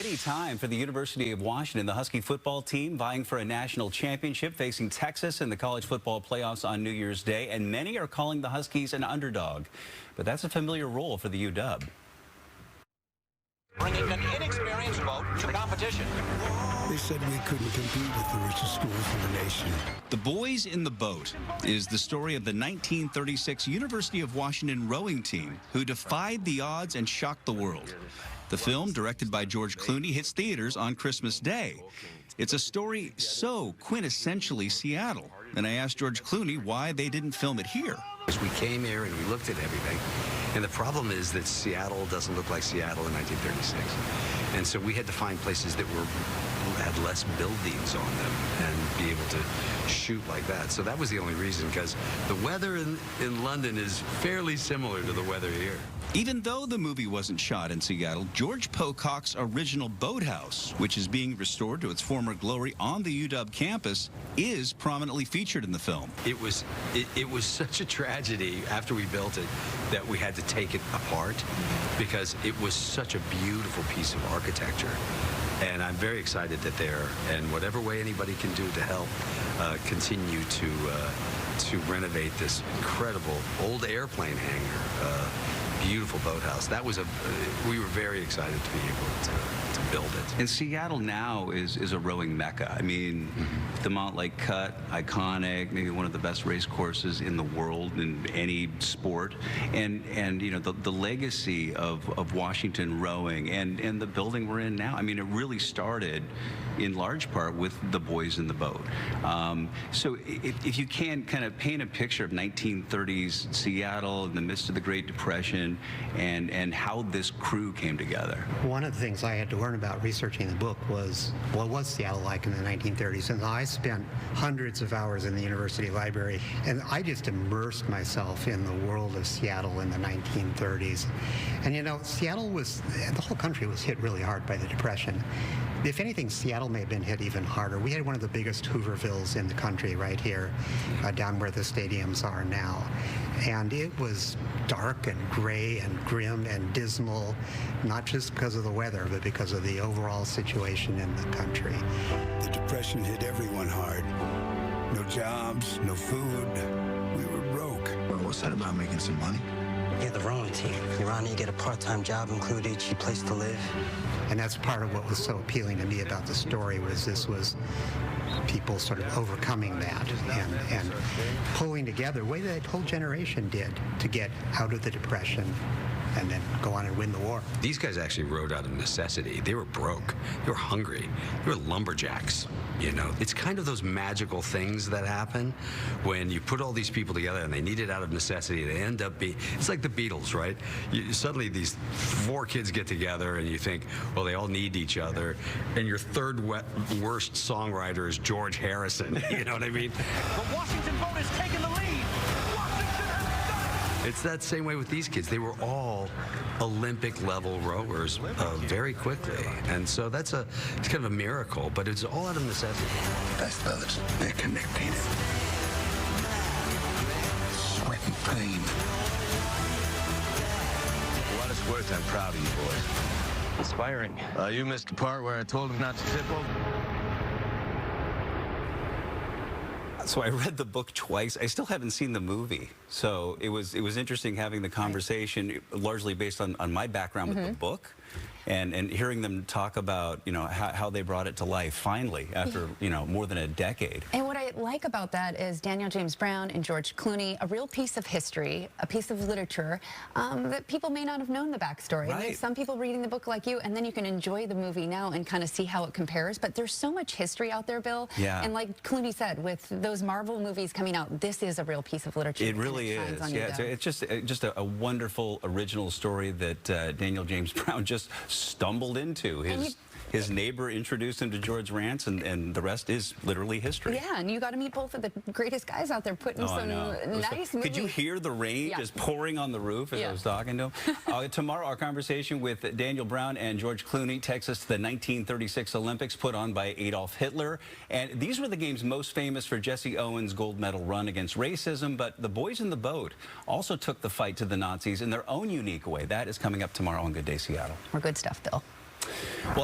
Time for the University of Washington. The Husky football team vying for a national championship, facing Texas in the college football playoffs on New Year's Day, and many are calling the Huskies an underdog. But that's a familiar role for the UW. Bringing an inexperienced boat to the competition. They said we couldn't compete with the richest schools in the nation. The Boys in the Boat is the story of the 1936 University of Washington rowing team who defied the odds and shocked the world. The film, directed by George Clooney, hits theaters on Christmas Day. It's a story so quintessentially Seattle. And I asked George Clooney why they didn't film it here. We came here and we looked at everything. And the problem is that Seattle doesn't look like Seattle in 1936. And so we had to find places that had less buildings on them and be able to shoot like that. So that was the only reason, because the weather in London is fairly similar to the weather here. Even though the movie wasn't shot in Seattle, George Pocock's original boathouse, which is being restored to its former glory on the UW campus, is prominently featured in the film. It was such a tragedy after we built it that we had to take it apart, because it was such a beautiful piece of architecture. And I'm very excited that they're, and whatever way anybody can do to help continue to renovate this incredible old airplane hangar, beautiful boathouse. That was we were very excited to be able to build it. And Seattle now is a rowing mecca. I mean, the Montlake Cut, iconic, maybe one of the best race courses in the world in any sport. And you know, the legacy of Washington rowing and the building we're in now. I mean, it really started in large part with the Boys in the Boat. So if you can kind of paint a picture of 1930s Seattle in the midst of the Great Depression and how this crew came together. One of the things I had to learn about researching the book was what was Seattle like in the 1930s. And I spent hundreds of hours in the university library, and I just immersed myself in the world of Seattle in the 1930s. And you know, the whole country was hit really hard by the Depression. If anything, Seattle may have been hit even harder. We had one of the biggest Hoovervilles in the country right here, down where the stadiums are now. And it was dark and gray and grim and dismal, not just because of the weather, but because of the overall situation in the country. The Depression hit everyone hard. No jobs, no food. We were broke. Well, what's that about making some money? You're the rowing team. You're on, you get a part-time job, included cheap place to live. And that's part of what was so appealing to me about the story, was this was people sort of overcoming that and pulling together the way that whole generation did to get out of the Depression and then go on and win the war. These guys actually rode out of necessity. They were broke. They were hungry. They were lumberjacks. You know, it's kind of those magical things that happen when you put all these people together and they need it out of necessity. They end up being, it's like the Beatles, right? Suddenly these four kids get together and you think, well, they all need each other. And your third worst songwriter is George Harrison. You know what I mean? The Washington boat has taken the lead. Washington has done it. It's that same way with these kids. They were all Olympic-level rowers very quickly. And so it's kind of a miracle, but it's all out of necessity. Best fellas, they're connected. Sweat and pain. For what it's worth, I'm proud of you boys. Inspiring. You missed the part where I told him not to tip over? So I read the book twice. I still haven't seen the movie. So it was interesting having the conversation largely based on my background with the book and hearing them talk about, you know, how they brought it to life finally after, you know, more than a decade. And what I like about that is Daniel James Brown and George Clooney, a real piece of history, a piece of literature that people may not have known the backstory. Right. And there's some people reading the book like you, and then you can enjoy the movie now and kind of see how it compares. But there's so much history out there, Bill. Yeah. And like Clooney said, with those Marvel movies coming out, this is a real piece of literature. It really is. Yeah, it's just a wonderful original story that Daniel James Brown just stumbled into. His neighbor introduced him to George Rance, and the rest is literally history. Yeah, and you got to meet both of the greatest guys out there putting some nice movies. Could you hear the rain just pouring on the roof as I was talking to him? Tomorrow, our conversation with Daniel Brown and George Clooney takes us to the 1936 Olympics put on by Adolf Hitler. And these were the games most famous for Jesse Owens' gold medal run against racism, but the Boys in the Boat also took the fight to the Nazis in their own unique way. That is coming up tomorrow on Good Day Seattle. More good stuff, Bill. Well,